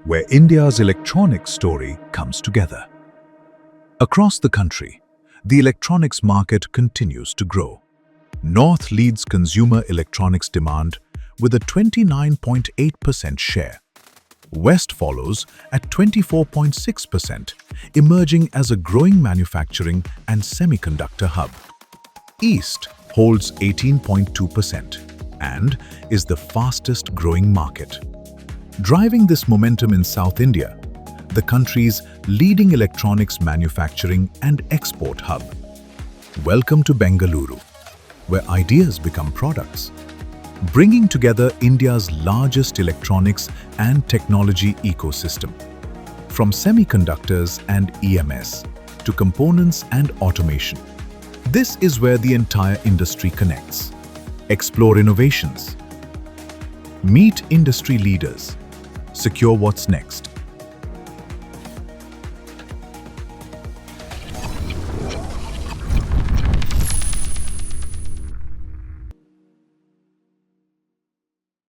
where India's electronics story comes together. Across the country, the electronics market continues to grow. North leads consumer electronics demand with a 29.8% share. West follows at 24.6%, emerging as a growing manufacturing and semiconductor hub. East holds 18.2% and is the fastest growing market. Driving this momentum in South India, the country's leading electronics manufacturing and export hub. Welcome to Bengaluru, where ideas become products, bringing together India's largest electronics and technology ecosystem. From semiconductors and EMS to components and automation, this is where the entire industry connects. Explore innovations, meet industry leaders, secure what's next.